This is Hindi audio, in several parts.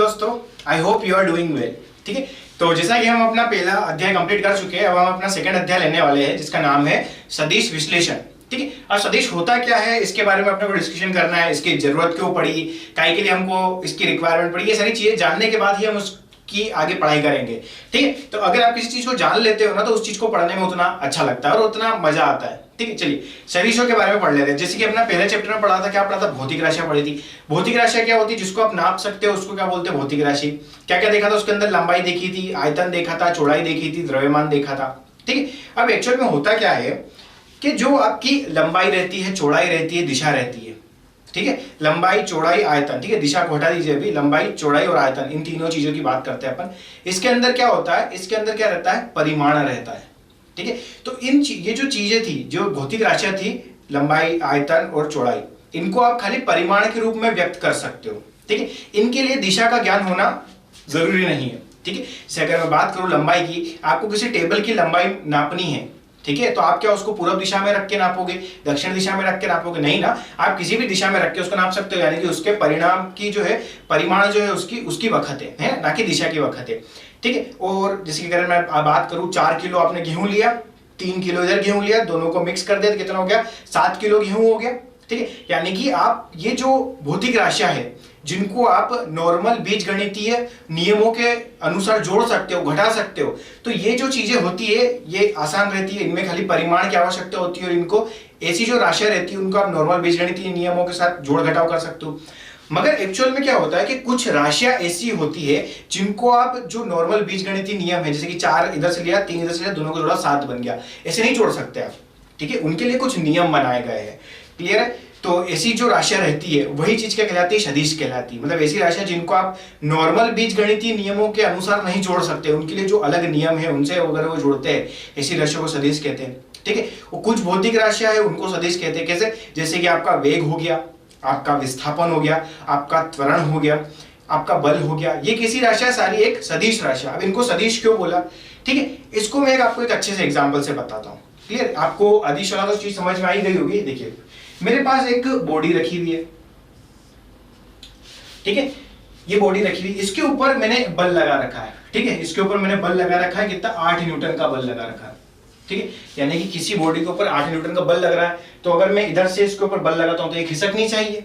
दोस्तों, I hope you are doing well. ठीक है, तो जैसा कि हम अपना पहला अध्याय कंप्लीट कर चुके हैं, अब हम अपना सेकंड अध्याय लेने वाले हैं जिसका नाम है सदिश विश्लेषण। ठीक है, अब सदिश होता क्या है इसके बारे में अपने को डिस्कशन करना है। इसकी जरूरत क्यों पड़ी, काहे के लिए हमको इसकी रिक्वायरमेंट पड़ी, ये सारी चीजें जानने के बाद ही हम उसकी आगे पढ़ाई करेंगे। ठीक है, तो अगर आप किसी चीज को जान लेते हो ना तो उस चीज को पढ़ने में उतना अच्छा लगता है और उतना मजा आता है। ठीक है, चलिए सदिशों के बारे में पढ़ लेते हैं। जैसे कि अपना पहले चैप्टर में पढ़ा था, क्या पढ़ा था, भौतिक राशियां पढ़ी थी। भौतिक राशियां क्या होती है, जिसको आप नाप सकते हो उसको क्या बोलते हैं, भौतिक राशि। क्या क्या देखा था उसके अंदर, लंबाई देखी थी, आयतन देखा था, चौड़ाई देखी थी, द्रव्यमान देखा था। ठीक है, अब एक्चुअल में होता क्या है कि जो आपकी लंबाई रहती है, चौड़ाई रहती है, दिशा रहती है। ठीक है, लंबाई, चौड़ाई, आयतन। ठीक है, दिशा को हटा दीजिए अभी, लंबाई, चौड़ाई और आयतन, इन तीनों चीजों की बात करते हैं अपन। इसके अंदर क्या होता है, इसके अंदर क्या रहता है, परिमाण रहता है। ठीक है, तो ये जो चीजें थी, जो भौतिक राशियां थी, लंबाई, आयतन और चौड़ाई, इनको आप खाली परिमाण के रूप में व्यक्त कर सकते हो। ठीक है, इनके लिए दिशा का ज्ञान होना जरूरी नहीं है। ठीक है, जैसे अगर मैं बात करूं लंबाई की, आपको किसी टेबल की लंबाई नापनी है, ठीक है, तो आप क्या उसको पूर्व दिशा में रख के नापोगे, दक्षिण दिशा में रख के नापोगे, नहीं ना, आप किसी भी दिशा में रख के उसको नाप सकते हो। यानी कि उसके परिणाम की जो है, परिमाण जो है उसकी वखत है ना कि दिशा की वखत है। ठीक है, और जैसे कि अगर मैं बात करूं, 4 किलो आपने गेहूं लिया, 3 किलो इधर गेहूं लिया, दोनों को मिक्स कर दिया तो कितना हो गया, 7 किलो गेहूं हो गया। ठीक है, यानी कि आप ये जो भौतिक राशियां है जिनको आप नॉर्मल बीजगणितीय नियमों के अनुसार जोड़ सकते हो, घटा सकते हो, तो ये जो चीजें होती है ये आसान रहती है। इनमें खाली परिमाण की आवश्यकता होती है और इनको ऐसी जो राशियां रहती है उनको आप नॉर्मल बीजगणितीय नियमों के साथ जोड़ घटाव कर सकते हो। मगर एक्चुअल में क्या होता है कि कुछ राशियां ऐसी होती है जिनको आप जो नॉर्मल बीजगणितीय नियम है, जैसे कि 4 इधर से लिया, 3 इधर से लिया, दोनों को जोड़ा 7 बन गया, ऐसे नहीं जोड़ सकते आप। ठीक है, उनके लिए कुछ नियम बनाए गए हैं। क्लियर है, तो ऐसी जो राशियां रहती है वही चीज क्या कहलाती है, सदिश कहलाती है। मतलब ऐसी राशियां जिनको आप नॉर्मल बीजगणितीय नियमों के अनुसार नहीं जोड़ सकते, उनके लिए जो अलग नियम है उनसे अगर वो जोड़ते हैं, ऐसी राशियों को सदिश कहते हैं। ठीक है, वो कुछ भौतिक राशियां है उनको सदिश कहते हैं। कैसे, जैसे कि आपका वेग हो गया, आपका विस्थापन हो गया, आपका त्वरण हो गया, आपका बल हो गया, ये कैसी राशियां, सारी एक सदिश राशियां। अब इनको सदिश क्यों बोला, ठीक है, इसको मैं आपको एक अच्छे से एग्जांपल से बताता हूं। क्लियर, आपको अदिश वाला तो चीज समझ में आई गई होगी। देखिए मेरे पास एक बॉडी रखी हुई है, ठीक है, ये बॉडी रखी हुई, इसके ऊपर मैंने बल लगा रखा है। ठीक है, इसके ऊपर मैंने बल लगा रखा है, कितना, 8 न्यूटन का बल लगा रखा है। ठीक है, यानी कि किसी बॉडी के ऊपर 8 न्यूटन का बल लग रहा है, तो अगर मैं इधर से इसके ऊपर बल लगाता हूं तो ये खिसकनी चाहिए।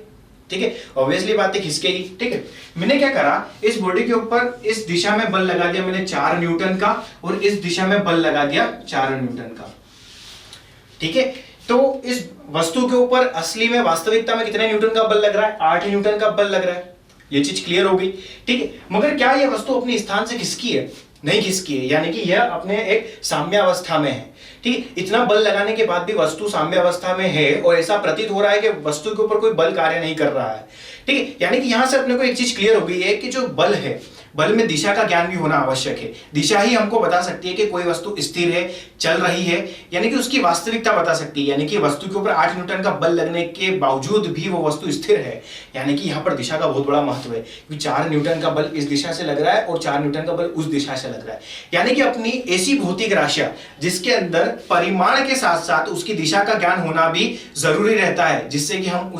ठीक है, ऑब्वियसली बात है खिसकेगी। ठीक है, मैंने क्या करा, इस बॉडी के ऊपर इस दिशा में बल लगा दिया मैंने 4 न्यूटन का, और इस दिशा में बल लगा दिया 4 न्यूटन का। ठीक है, तो इस वस्तु के ऊपर असली में, वास्तविकता में कितने न्यूटन का बल लग रहा है, 8 न्यूटन का बल लग रहा है। ये चीज क्लियर हो गई। ठीक है, मगर क्या यह वस्तु अपने स्थान से खिसकी है, नहीं खिसकी है, यानी कि यह अपने एक साम्यावस्था में है। ठीक है, इतना बल लगाने के बाद भी वस्तु साम्यावस्था में है और ऐसा प्रतीत हो रहा है कि वस्तु के ऊपर कोई बल कार्य नहीं कर रहा है। ठीक है, यानी कि यहां से अपने को एक चीज क्लियर हो गई है कि जो बल है, बल में दिशा का ज्ञान भी होना आवश्यक है। दिशा ही हमको बता सकती है कि कोई वस्तु स्थिर है, चल रही है, यानी कि उसकी वास्तविकता बता सकती है। यानी कि वस्तु के ऊपर 8 न्यूटन का बल लगने के बावजूद भी वो वस्तु स्थिर है, यानी कि यहाँ पर दिशा का बहुत बड़ा महत्व है, क्योंकि 4 न्यूटन का बल इस दिशा से लग रहा है और 4 न्यूटन का बल उस दिशा से लग रहा है। यानी कि अपनी ऐसी भौतिक राशियां जिसके अंदर परिमाण के साथ साथ उसकी दिशा का ज्ञान होना भी जरूरी रहता है, जिससे कि हम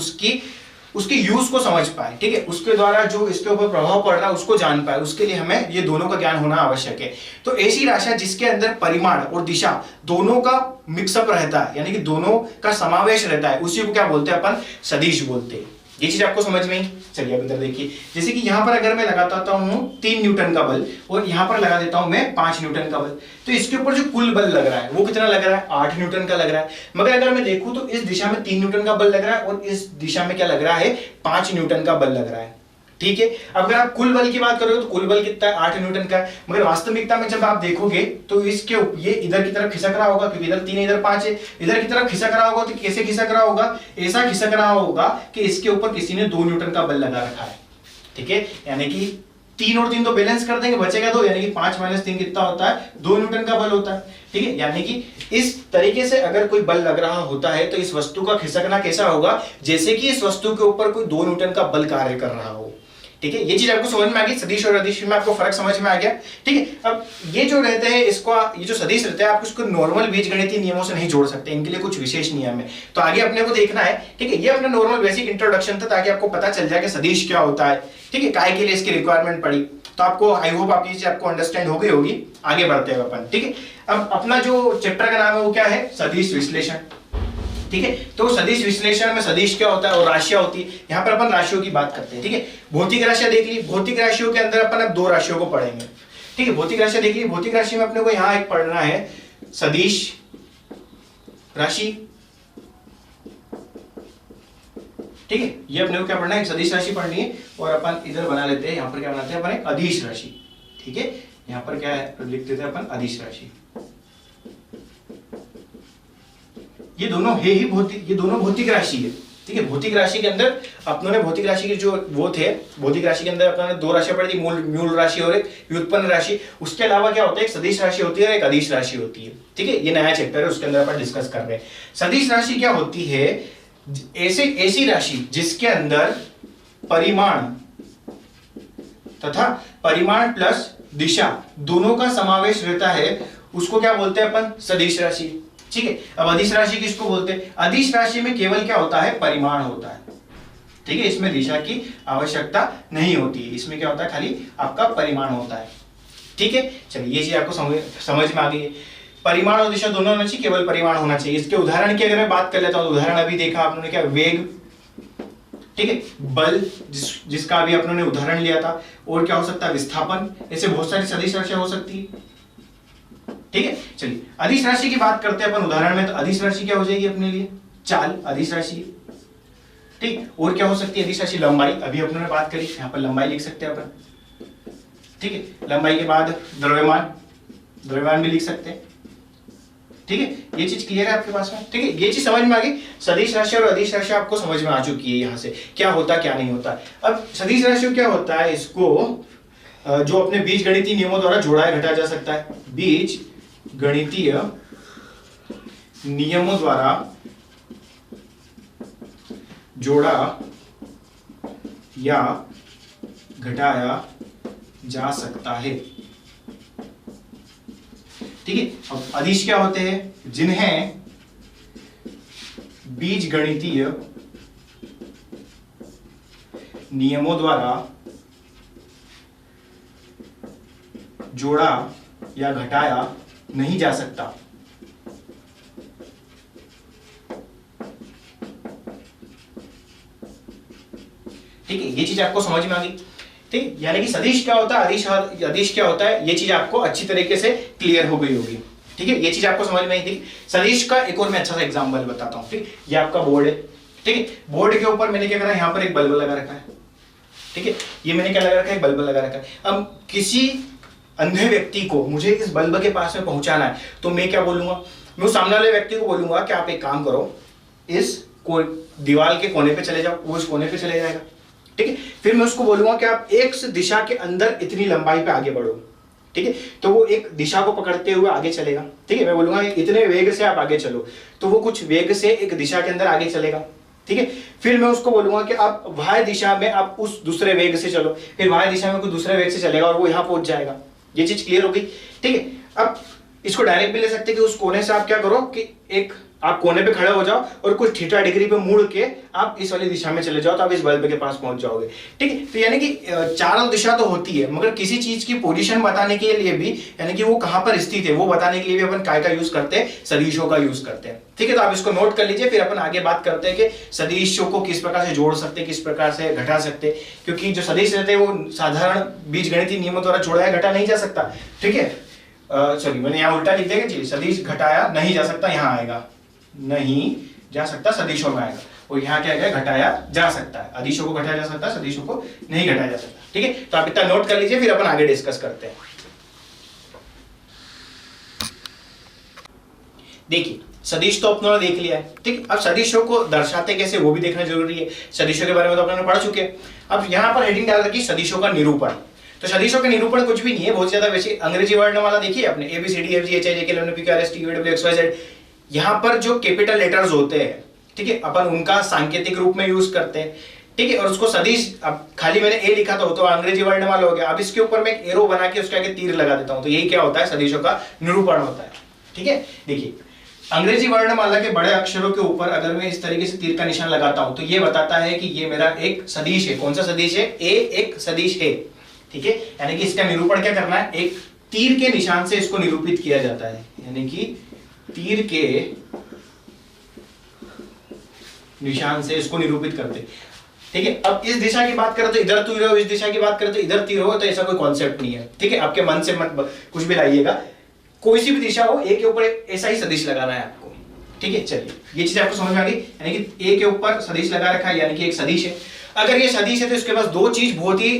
उसके यूज को समझ पाए। ठीक है, उसके द्वारा जो इसके ऊपर प्रभाव पड़ रहा है उसको जान पाए, उसके लिए हमें ये दोनों का ज्ञान होना आवश्यक है। तो ऐसी राशियां जिसके अंदर परिमाण और दिशा दोनों का मिक्सअप रहता है, यानी कि दोनों का समावेश रहता है, उसी को क्या बोलते हैं अपन, सदिश बोलते हैं। ये चीज आपको समझ में आई। चलिए अब इधर देखिए, जैसे कि यहां पर अगर मैं लगाता हूं 3 न्यूटन का बल और यहां पर लगा देता हूं मैं 5 न्यूटन का बल, तो इसके ऊपर जो कुल बल लग रहा है वो कितना लग रहा है, 8 न्यूटन का लग रहा है। मगर अगर मैं देखूं तो इस दिशा में 3 न्यूटन का बल लग रहा है और इस दिशा में क्या लग रहा है, 5 न्यूटन का बल लग रहा है। ठीक है, अगर आप कुल बल की बात करोगे तो कुल बल कितना है, 8 न्यूटन का। मगर वास्तविकता में जब आप देखोगे तो इसके ये इधर की तरफ खिसक रहा होगा, क्योंकि इधर 3 इधर 5 है, इधर की तरफ खिसक रहा होगा। तो कैसे खिसक रहा होगा, ऐसा खिसक रहा होगा कि इसके ऊपर किसी ने 2 न्यूटन का बल लगा रखा है। ठीक है, यानी कि 3 और 3 तो बैलेंस कर देंगे, बचेगा 2, यानी कि 5 - 3 कितना होता है, 2 न्यूटन का बल होता है। ठीक है, यानी कि इस तरीके से अगर कोई बल लग रहा होता है तो इस वस्तु का खिसकना कैसा होगा, जैसे कि इस वस्तु के ऊपर कोई 2 न्यूटन का बल कार्य कर रहा हो। ठीक है, ये चीज आपको समझ में आ गई, सदिश और अदिश में आपको फर्क समझ में आ गया। ठीक है, अब ये जो रहते हैं इसको, ये जो सदिश रहते हैं आप उसको नॉर्मल बीजगणितीय नियमों से नहीं जोड़ सकते, इनके लिए कुछ विशेष नियम है, तो आगे अपने को देखना है। ठीक है, ये अपना नॉर्मल बेसिक इंट्रोडक्शन था ताकि आपको पता चल जाए कि सदिश क्या होता है। ठीक है, काय के लिए इसकी रिक्वायरमेंट पड़ी, तो आपको आई होप आप ये चीज आपको अंडरस्टैंड हो गई होगी। आगे बढ़ते हैं अपन। ठीक है, अब अपना जो चैप्टर का नाम है वो क्या है, सदिश विश्लेषण। ठीक है, तो सदिश विश्लेषण में सदिश क्या होता है और राशियां होती है। यहाँ पर अपन राशियों की बात करते हैं। ठीक है, भौतिक राशियां देख ली, भौतिक राशियों के अंदर अपन अब दो राशियों को पढ़ेंगे। ठीक है, भौतिक राशियां देख ली, भौतिक राशि में अपने को यहाँ एक पढ़ना है सदिश राशि। ठीक है, ये अपने को क्या पढ़ना है, सदिश राशि पढ़नी है, और अपन इधर बना लेते हैं, यहाँ पर क्या बनाते हैं अपन, एक अदिश राशि। ठीक है, यहाँ पर क्या है लिख देते हैं अपन, अदिश राशि। ये दोनों है ही भौतिक, ये दोनों भौतिक राशि है। ठीक है, भौतिक राशि के अंदर अपनों ने भौतिक राशि के जो वो थे, भौतिक राशि के अंदर अपनों ने दो राशियां पढ़ी थी, मूल राशि और एक व्युत्पन्न राशि। उसके अलावा क्या होता है, एक सदिश राशि होती है और एक अदिश राशि होती है। ठीक है, ये नया चैप्टर है, उसके अंदर अपन डिस्कस कर रहे हैं। सदिश राशि क्या होती है, ऐसी राशि जिसके अंदर परिमाण तथा परिमाण प्लस दिशा दोनों का समावेश रहता है, उसको क्या बोलते हैं अपन, सदिश राशि। ठीक है, अब अदिश राशि किसको बोलते हैं, अदिश राशि में केवल क्या होता है, परिमाण होता है। ठीक है, इसमें दिशा की आवश्यकता नहीं होती है, इसमें क्या होता है, खाली आपका परिमाण होता है। ठीक है, चलिए ये चीज आपको समझ में आ गई है। परिमाण और दिशा दोनों होना चाहिए, केवल परिमाण होना चाहिए। इसके उदाहरण की अगर मैं बात कर लेता हूं, तो उदाहरण अभी देखा आपने क्या, वेग। ठीक है, बल जिसका अभी अपनों ने उदाहरण लिया था, और क्या हो सकता है, विस्थापन। ऐसे बहुत सारी सदिश राशियां हो सकती है। ठीक है, चलिए अदिश राशि की बात करते हैं अपन उदाहरण में। तो अदिश राशि क्या हो जाएगी अपने लिए, चाल अदिश राशि। ठीक, और क्या हो सकती है अदिश राशि, लंबाई। अभी अपनों ने बात करी, यहाँ पर लंबाई लिख सकते हैं अपन। ठीक है, लंबाई के बाद द्रव्यमान, द्रव्यमान भी लिख सकते हैं। ठीक है, ये चीज क्लियर है आपके पास में। ठीक है, ये चीज समझ में आ गई। सदिश राशि और अदिश राशि आपको समझ में आ चुकी है, यहाँ से क्या होता क्या नहीं होता। अब सदिश राशि क्या होता है, इसको जो अपने बीज गणितीय नियमों द्वारा जोड़ा घटाया जा सकता है। बीज गणितीय नियमों द्वारा जोड़ा या घटाया जा सकता है। ठीक है, अब अदिश क्या होते हैं, जिन्हें बीज गणितीय नियमों द्वारा जोड़ा या घटाया नहीं जा सकता। ठीक है, ये चीज आपको समझ में आ गई। ठीक, यानी कि सदिश क्या होता है, अदिश क्या होता है, ये चीज आपको अच्छी तरीके से क्लियर हो गई होगी। ठीक है, ये चीज आपको समझ में आई थी। सदिश का एक और मैं अच्छा सा एग्जांपल बताता हूं। ठीक, ये आपका बोर्ड है। ठीक है, बोर्ड के ऊपर मैंने क्या करा, यहाँ पर एक बल्ब लगा रखा है। ठीक है, ये मैंने क्या लगा रखा है, बल्ब लगा रखा है। अब किसी अंधे व्यक्ति को मुझे इस बल्ब के पास में पहुंचाना है, तो मैं क्या बोलूंगा, मैं सामने वाले व्यक्ति को बोलूंगा कि आप एक काम करो, इस दीवार के कोने पे चले जाओ, वो इस कोने पे चले जाएगा। ठीक है, फिर मैं उसको बोलूंगा कि आप एक दिशा के अंदर इतनी लंबाई पे आगे बढ़ो। ठीक है, तो वो एक दिशा को पकड़ते हुए आगे चलेगा। ठीक है, मैं बोलूंगा इतने वेग से आप आगे चलो, तो वो कुछ वेग से एक दिशा के अंदर आगे चलेगा। ठीक है, फिर मैं उसको बोलूंगा कि आप वाय दिशा में आप उस दूसरे वेग से चलो, फिर वाय दिशा में कुछ दूसरे वेग से चलेगा और वो यहाँ पहुंच जाएगा। ये चीज क्लियर हो गई। ठीक है, अब इसको डायरेक्ट भी ले सकते हैं कि उस कोने से आप क्या करो कि एक आप कोने पे खड़े हो जाओ और कुछ थीटा डिग्री पे मुड़ के आप इस वाली दिशा में चले जाओ, तो आप इस बल्ब के पास पहुंच जाओगे। ठीक है, तो यानी कि चारों दिशा तो होती है, मगर किसी चीज की पोजीशन बताने के लिए भी, यानी कि वो कहां पर स्थित है वो बताने के लिए भी अपन काय का यूज करते हैं, सदिशों का यूज करते हैं। ठीक है, तो आप इसको नोट कर लीजिए, फिर अपन आगे बात करते हैं कि सदिशों को किस प्रकार से जोड़ सकते हैं, किस प्रकार से घटा सकते हैं, क्योंकि जो सदिश रहते हैं वो साधारण बीजगणितीय नियमों द्वारा जोड़ा या घटा नहीं जा सकता। ठीक है, सॉरी मैंने यहाँ उल्टा लिख दिया कि सदिश घटाया नहीं जा सकता, यहाँ आएगा नहीं जा सकता, सदिशों में आएगा, और यहाँ क्या है, घटाया जा सकता है। अदिशों को घटाया जा सकता है, सदिशों को नहीं घटाया जा सकता। ठीक है, तो आप इतना नोट कर लीजिए, फिर अपन आगे डिस्कस करते हैं। देखिए सदिश तो अपनों ने देख लिया है। ठीक, अब सदिशों को दर्शाते कैसे वो भी देखना जरूरी है। सदिशों के बारे में तो अपने पढ़ चुके हैं। अब यहाँ पर हेडिंग डाल रखी सदिशों का निरूपण। तो सदिशों का निरूपण कुछ भी नहीं है, बहुत ज्यादा वैसे अंग्रेजी वर्णमाला देखिए आपने, ABCDFGHIJKLMNOP QRST यहाँ पर जो कैपिटल लेटर्स होते हैं, ठीक है, अपन उनका सांकेतिक रूप में यूज करते हैं। ठीक है, और उसको सदिश, अब खाली मैंने ए लिखा था तो अंग्रेजी वर्णमाला हो गया, अब इसके ऊपर मैं एक एरो बना के उसके आगे तीर लगा देता हूं, तो यही क्या होता है, सदिशों का निरूपण होता है। ठीक है, देखिए अंग्रेजी वर्णमाला के बड़े अक्षरों के ऊपर अगर मैं इस तरीके से तीर का निशान लगाता हूं तो ये बताता है कि ये मेरा एक सदिश है। कौन सा सदिश है? ए एक सदिश है। ठीक है, यानी कि इसका निरूपण क्या करना है, एक तीर के निशान से इसको निरूपित किया जाता है, यानी कि तीर के निशान से इसको निरूपित करते। ठीक है, अब इस दिशा की बात करें तो इधर तीर हो, इस दिशा की बात करें तो इधर तीर हो, तो ऐसा कोई कॉन्सेप्ट नहीं है। ठीक है, आपके मन से मत कुछ भी लाइएगा, कोई सी भी दिशा हो, ए के ऊपर ऐसा ही सदिश लगाना है आपको। ठीक है, चलिए ये चीज आपको समझ में आ गई, यानी कि ए के ऊपर सदिश लगा रखा है, यानी कि एक सदिश है। अगर ये सदिश है तो इसके पास दो चीज बहुत ही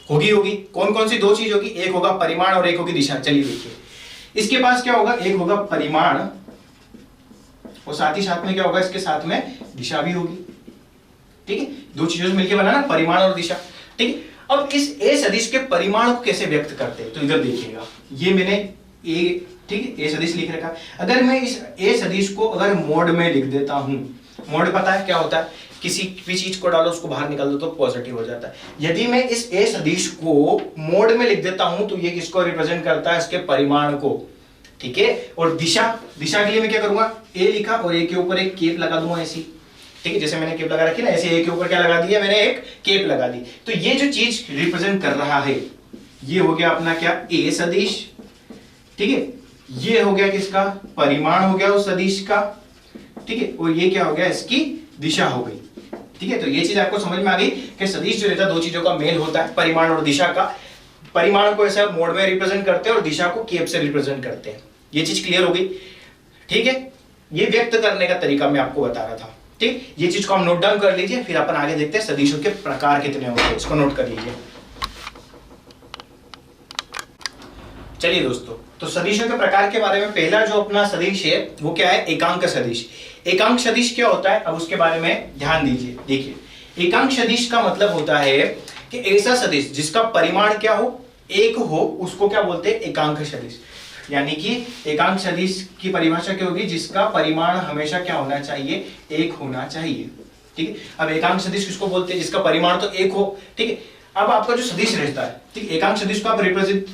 होगी। कौन कौन सी दो चीज होगी? एक होगा परिमाण और एक होगी दिशा। चलिए देखिए, इसके पास क्या होगा, एक होगा परिमाण और साथ ही साथ में क्या होगा, इसके साथ में दिशा भी होगी। ठीक है, दो चीजों से मिलकर बना ना, परिमाण और दिशा। ठीक है, अब इस ए सदिश के परिमाण को कैसे व्यक्त करते हैं, तो इधर देखिएगा, ये मैंने ए, ठीक है, ए सदिश लिख रखा। अगर मैं इस ए सदिश को अगर मोड में लिख देता हूं, मोड पता है क्या होता है, किसी भी चीज को डालो उसको बाहर निकाल दो तो पॉजिटिव हो जाता है। यदि मैं इस ए सदिश को मोड में लिख देता हूं तो ये किसको रिप्रेजेंट करता है, इसके परिमाण को। ठीक है, और दिशा के लिए मैं क्या करूंगा, ए लिखा और ए के ऊपर एक केप लगा दूंगा ऐसी। ठीक है, जैसे मैंने केप लगा रखी ना, ऐसे ए के ऊपर क्या लगा दिया, मैंने एक केप लगा दी। तो ये जो चीज रिप्रेजेंट कर रहा है ये हो गया अपना क्या, ए सदिश। ठीक है, ये हो गया किसका, परिमाण हो गया उस सदिश का। ठीक है, और ये क्या हो गया, इसकी दिशा हो गई। ठीक है, तो ये चीज आपको समझ में आ गई कि सदिश जो रहता है दो चीजों का मेल होता है, परिमाण और दिशा का। परिमाण को ऐसा मोड में रिप्रेजेंट करते हैं और दिशा को केप से रिप्रेजेंट करते हैं। ये चीज क्लियर हो गई। ठीक है, ये व्यक्त करने का तरीका मैं आपको बता रहा था। ठीक, ये चीज को हम नोट डाउन कर लीजिए, फिर अपन आगे देखते हैं सदिशों के प्रकार कितने होते हैं, इसको नोट कर लीजिए। चलिए दोस्तों, तो सदिशों के प्रकार के बारे में पहला जो अपना सदिश है वो क्या है, एकांक सदिश। एकांक सदिश क्या होता है, अब उसके बारे में ध्यान दीजिए। देखिए, एकांक सदिश का मतलब होता है कि ऐसा सदिश जिसका परिमाण क्या हो, एक हो, उसको क्या बोलते हैं, एकांक सदिश। यानी कि एकांक सदिश की परिभाषा क्या होगी, जिसका परिमाण हमेशा क्या होना चाहिए, एक होना चाहिए। ठीक है, अब एकांक सदिश किसको बोलते हैं, जिसका परिमाण तो एक हो। ठीक है, अब आपका जो सदिश रहता है, ठीक, एकांक सदिश को आप रिप्रेजेंट,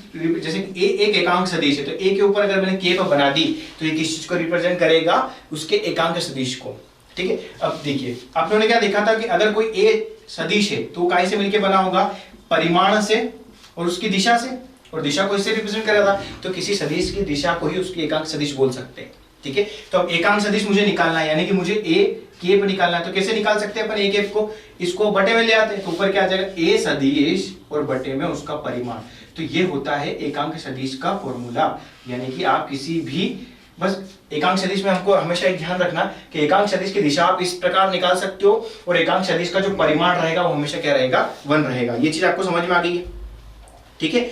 जैसे ए एक एकांक सदिश है तो ए के ऊपर अगर मैंने केप बना दी तो ये किस चीज को रिप्रेजेंट करेगा, उसके एकांक सदिश को। ठीक है, अब देखिए आपने क्या देखा था कि अगर कोई ए सदिश है तो काय से मिलकर बना होगा, परिमाण से और उसकी दिशा से, और दिशा को इससे रिप्रेजेंट करेगा, तो किसी सदिश की दिशा को ही उसकी एकांक सदिश बोल सकते हैं। ठीक है, तो अब एकांक सदिश मुझे निकालना है, यानी कि मुझे ए केप निकालना है। तो कैसे निकाल सकते हैं अपन ए केप को, इसको बटे में ले आते हैं तो ऊपर क्या आ जाएगा, ए सदिश और बटे में उसका परिमाण। तो ये होता है एकांक सदिश का फॉर्मूला। यानी कि आप किसी भी, बस एकांक सदिश में हमको हमेशा एक ध्यान रखना कि एकांक सदिश की दिशा आप इस प्रकार निकाल सकते हो और एकांक सदिश का जो परिमाण रहेगा वो हमेशा क्या रहेगा, 1 रहेगा। ये चीज आपको समझ में आ गई है। ठीक है,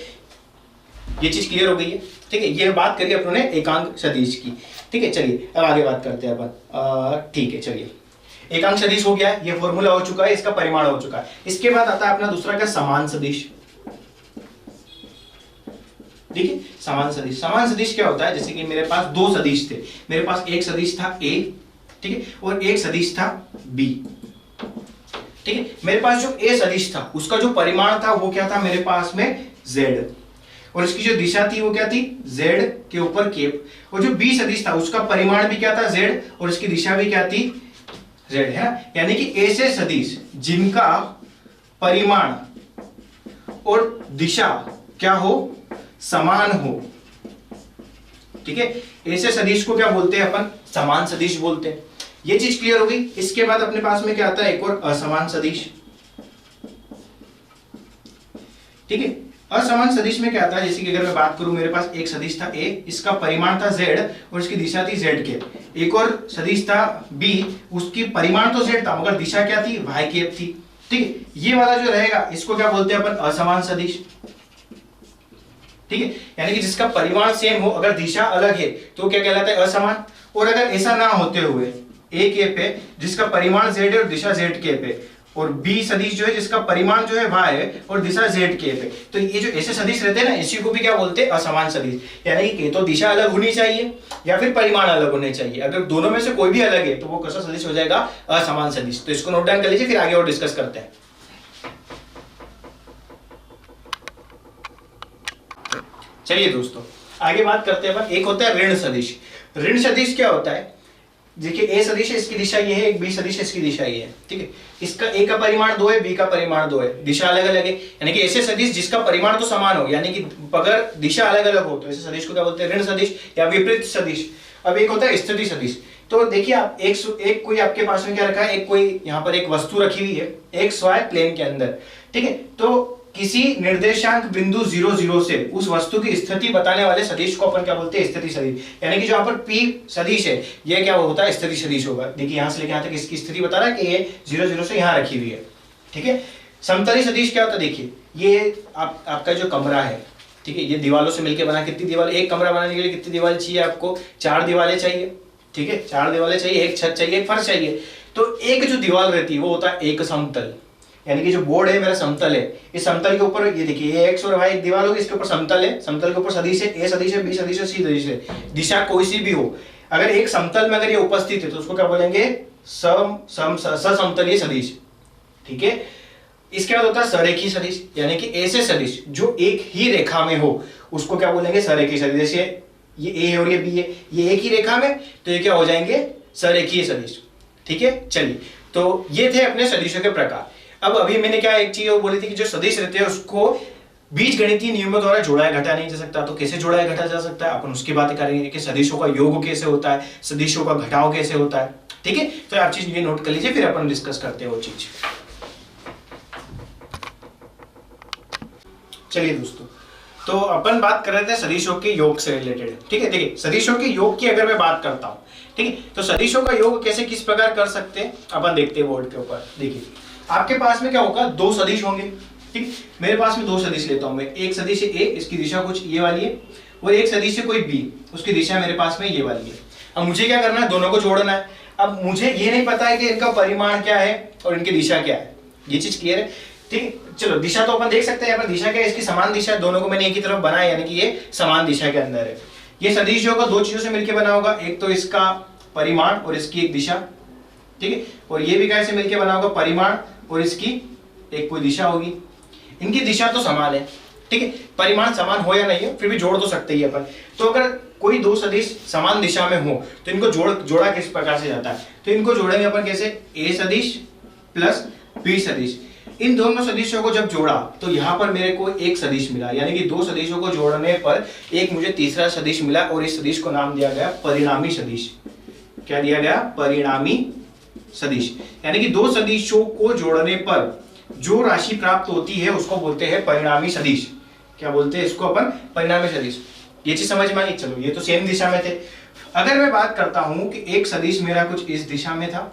ये चीज क्लियर हो गई है। ठीक है, ये बात करिए अपनों ने एकांक सदिश की। ठीक है, चलिए अब आगे बात करते हैं अपन। ठीक है, चलिए एकांक सदिश हो गया, ये फॉर्मूला हो चुका है, इसका परिमाण हो चुका है। इसके बाद आता है अपना दूसरा क्या, समान सदिश। ठीक है, समान सदिश। समान सदिश क्या होता है, जैसे कि मेरे पास दो सदिश थे, मेरे पास एक सदिश था ए, ठीक है, और एक सदिश था बी। ठीक है, मेरे पास जो ए सदिश था उसका जो परिमाण था वो क्या था, मेरे पास में z, और इसकी जो दिशा थी वो क्या थी, z के ऊपर केप। और जो बी सदिश था उसका परिमाण भी क्या था, z, और इसकी दिशा भी क्या थी, z, है ना। यानी कि ऐसे सदिश जिनका परिमाण और दिशा क्या हो, समान हो। ठीक है, ऐसे सदिश को क्या बोलते हैं अपन, समान सदिश बोलते हैं। ये चीज क्लियर हो गई। इसके बाद अपने पास में क्या आता है, एक और असमान सदिश। ठीक है, असमान सदिश में क्या आता है, जैसे कि अगर मैं बात करूं, मेरे पास एक सदिश था a, इसका परिमाण था z और इसकी दिशा थी z के। एक और सदिश था b, उसकी परिमाण तो z था मगर दिशा क्या थी, y केप थी। ठीक है, ये वाला जो रहेगा इसको क्या बोलते हैं अपन, असमान सदिश। ठीक है, यानी कि जिसका परिमाण सेम हो अगर दिशा अलग है तो क्या कहलाता है, असमान। और अगर ऐसा ना होते हुए a केप है जिसका परिमाण z है और दिशा z केप है, और बी सदिश जो है जिसका परिमाण जो है y है और दिशा z के पे। तो ये जो ऐसे सदिश रहते हैं ना, इसी को भी क्या बोलते हैं, असमान सदिश। यानी कि तो दिशा अलग होनी चाहिए या फिर परिमाण अलग होने चाहिए। अगर दोनों में से कोई भी अलग है तो वो कैसा सदिश हो जाएगा, असमान सदिश। तो इसको नोट डाउन कर लीजिए, फिर आगे और डिस्कस करते हैं। चलिए दोस्तों आगे बात करते हैं। एक होता है ऋण सदिश। ऋण सदिश क्या होता है, देखिए ए सदिश है, इसकी दिशा ये है, एक बी सदिश है, इसकी दिशा ये है, ठीक है। इसका ए का परिमाण 2 है, बी का परिमाण 2 है, दिशा अलग अलग है। यानी कि ऐसे सदिश जिसका परिमाण तो समान हो, यानी कि अगर दिशा अलग अलग हो तो ऐसे सदिश को क्या बोलते हैं, ऋण सदिश या विपरीत सदिश। अब एक होता है स्थिति सदिश। तो देखिए आप एक कोई आपके पास में क्या रखा है, एक कोई यहाँ पर एक वस्तु रखी हुई है एक्स वाई प्लेन के अंदर, ठीक है। तो किसी निर्देशांक बिंदु 0 0 से उस वस्तु की स्थिति बताने वाले सदिश को अपन क्या बोलते हैं, स्थिति सदिश। यानी कि जो यहाँ पर P सदिश है ये क्या होता है, स्थिति सदिश होगा। देखिए यहाँ से लेके यहाँ तक इसकी स्थिति बता रहा है कि ये 0 0 से यहाँ रखी हुई है, ठीक है। समतली सदिश क्या होता है, देखिए ये आपका जो कमरा है, ठीक है, ये दीवालों से मिलकर बना, कितनी दीवार, एक कमरा बनाने के लिए कितनी दीवार चाहिए आपको, 4 दीवारें चाहिए, ठीक है, 4 दीवारें चाहिए, एक छत चाहिए, एक फर्श चाहिए। तो एक जो दीवार रहती है वो होता है एक समतल। यानी कि जो बोर्ड है मेरा समतल है, इस समतल के ऊपर ये देखिए ये एक्स और वाई एक दीवार होगी, इसके ऊपर समतल है, समतल के ऊपर सदिश है, ए सदिश है, बी सदिश है, सी सदिश है, दिशा कोई सी भी हो। अगर एक समतल में अगर ये उपस्थित है तो उसको क्या बोलेंगे, ससमतलीय सदिश, ठीक है। इसके बाद होता है सरेखी सदिश। यानी कि ऐसे सदिश जो एक ही रेखा में हो उसको क्या बोलेंगे, सरेखी सदिश। जैसे ये ए है और ये बी है, ये एक ही रेखा में, तो ये क्या हो जाएंगे, सरेखीय सदिश, ठीक है। चलिए तो ये थे अपने सदिशों के प्रकार। अब अभी मैंने क्या एक चीज बोली थी कि जो सदिश रहते हैं उसको बीज गणितीय नियमों द्वारा जोड़ा घटा नहीं जा सकता। तो कैसे जोड़ा घटा जा सकता है, अपन उसकी बात करेंगे कि सदिशों का योग कैसे होता है, सदिशों का घटाव कैसे होता है, ठीक है। तो आप चीज ये नोट कर लीजिए, फिर अपन डिस्कस करते हैं वो चीज। चलिए दोस्तों, तो अपन बात कर रहे थे सदिशों के योग से रिलेटेड, ठीक है। देखिए सदिशों के योग की अगर मैं बात करता हूं, ठीक है, तो सदिशों का योग कैसे किस प्रकार कर सकते हैं अपन देखते हैं बोर्ड के ऊपर। देखिए आपके पास में क्या होगा, 2 सदिश होंगे, ठीक। मेरे पास में 2 सदिश लेता हूं मैं, एक सदिश है ए, इसकी दिशा कुछ ये वाली है, और एक सदिश है कोई बी, उसकी दिशा मेरे पास में ये वाली है। अब मुझे क्या करना है, दोनों को जोड़ना है। अब मुझे ये नहीं पता है कि इनका परिमाण क्या है और इनकी दिशा क्या है, ये चीज क्लियर है, ठीक है। चलो दिशा तो अपन देख सकते हैं, यहाँ पर दिशा क्या है, इसकी समान दिशा है, दोनों को मैंने एक ही तरफ बनाया, यानी कि ये समान दिशा के अंदर है। ये सदिश जो होगा 2 चीजों से मिलकर बना होगा, एक तो इसका परिमाण और इसकी एक दिशा, ठीक है, और ये भी कैसे मिलकर बना होगा, परिमाण और इसकी एक कोई दिशा होगी। इनकी दिशा तो समान है, ठीक है, परिमाण समान हो या नहीं हो फिर भी जोड़ तो सकते ही अपन। तो अगर कोई 2 सदिश समान दिशा में हो तो इनको जोड़ा किस प्रकार से जाता है, तो इनको जोड़ेंगे अपन कैसे, ए सदिश प्लस बी सदिश। इन दोनों सदिशों को जब जोड़ा तो यहाँ पर मेरे को एक सदिश मिला, यानी कि 2 सदिशों को जोड़ने पर एक मुझे तीसरा सदिश मिला, और इस सदिश को नाम दिया गया परिणामी सदिश। क्या दिया गया, परिणामी सदिश। यानी कि 2 सदिशों को जोड़ने पर जो राशि प्राप्त होती है उसको बोलते हैं परिणामी सदिश। क्या बोलते हैं इसको अपन, परिणामी सदिश। ये चीज समझ में आई। चलो ये तो सेम दिशा में थे। अगर मैं बात करता हूं कि एक सदिश मेरा कुछ इस दिशा में था,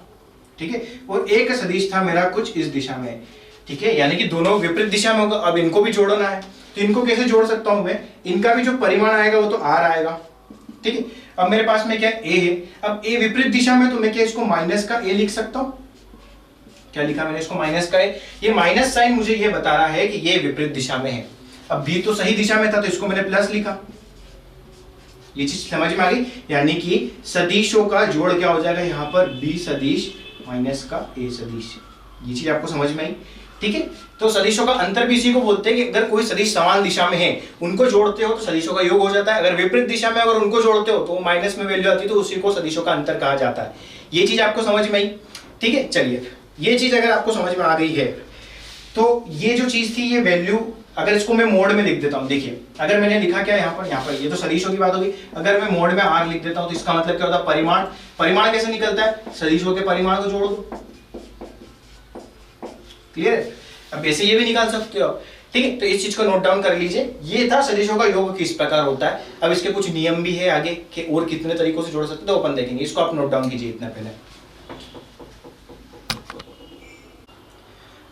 ठीक है, और एक सदिश था मेरा कुछ इस दिशा में, ठीक है, यानी कि दोनों विपरीत दिशा में होगा। अब इनको भी जोड़ना है, तो इनको कैसे जोड़ सकता हूं मैं, इनका भी जो परिमाण आएगा वो तो आर आएगा, ठीक है। अब मेरे पास में क्या ए है, अब ए विपरीत दिशा में, तो मैं क्या इसको माइनस का ए लिख सकता हूं। क्या लिखा मैंने इसको, माइनस का ए। ये माइनस साइन मुझे ये बता रहा है कि ये विपरीत दिशा में है। अब बी तो सही दिशा में था तो इसको मैंने प्लस लिखा। ये चीज समझ में आ गई। यानी कि सदिशों का जोड़ क्या हो जाएगा यहाँ पर, बी सदिश माइनस का ए सदिश। ये चीज आपको समझ में आई, ठीक है। तो सदिशों का अंतर भी इसी को बोलते हैं कि अगर कोई सदिश समान दिशा में है उनको जोड़ते हो तो सदिशों का योग हो जाता है। अगर विपरीत दिशा में अगर उनको जोड़ते हो तो माइनस में वैल्यू आती है, तो उसी को सदिशों का अंतर कहा जाता है। ये चीज आपको समझ में आई, ठीक है। चलिए ये चीज अगर आपको समझ में आ गई है तो ये जो चीज थी ये वैल्यू, अगर इसको मैं मोड में लिख देता हूं, देखिए अगर मैंने लिखा क्या यहाँ पर ये तो सदिशों की बात होगी। अगर मैं मोड में आर लिख देता हूं तो इसका मतलब क्या होता है, परिमाण। परिमाण कैसे निकलता है, सदिशों के परिमाण को जोड़ दो, क्लियर है। अब ऐसे ये भी निकाल सकते हो, ठीक है। तो इस चीज को नोट डाउन कर लीजिए। ये था सदिशों का योग किस प्रकार होता है। अब इसके कुछ नियम भी है आगे कि और कितने तरीकों से जोड़ सकते हो तो अपन देखेंगे। इसको आप नोट डाउन कीजिए इतना पहले।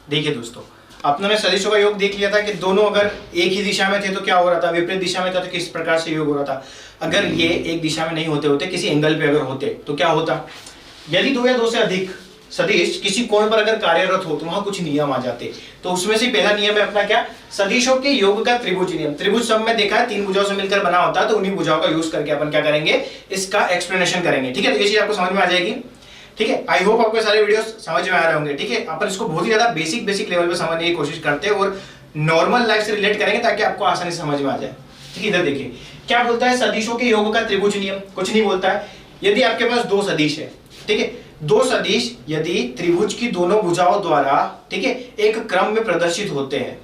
देखिए दोस्तों, अपनों ने सदिशों का योग देख लिया था कि दोनों अगर एक ही दिशा में थे तो क्या हो रहा था, विपरीत दिशा में था तो किस प्रकार से योग हो रहा था। अगर ये एक दिशा में नहीं होते किसी एंगल पे अगर होते तो क्या होता, यदि 2 या 2 से अधिक सदिश किसी कोण पर अगर कार्यरत हो तो वहां कुछ नियम आ जाते। तो उसमें से पहला नियम है अपना क्या, सदिशों के योग का त्रिभुज नियम। त्रिभुज सब में देखा है 3 भुजाओं से मिलकर बना होता है, तो उन्हीं भुजाओं का यूज करके अपन क्या करेंगे, इसका एक्सप्लेनेशन करेंगे। ठीक है, तो ये चीज आपको समझ में आ जाएगी। ठीक है, आई होप आपको सारे वीडियोस समझ में आ रहे होंगे। ठीक है, अपन इसको बहुत ही ज्यादा बेसिक लेवल पे समझने की कोशिश करते हैं और नॉर्मल लाइफ से रिलेट करेंगे ताकि आपको आसानी से समझ में आ जाए। ठीक है, इधर देखिए क्या बोलता है, सदिशों के योग का त्रिभुज नियम। कुछ नहीं बोलता है, यदि आपके पास 2 सदिश है, ठीक है, 2 सदिश यदि त्रिभुज की दोनों भुजाओं द्वारा, ठीक है, एक क्रम में प्रदर्शित होते हैं,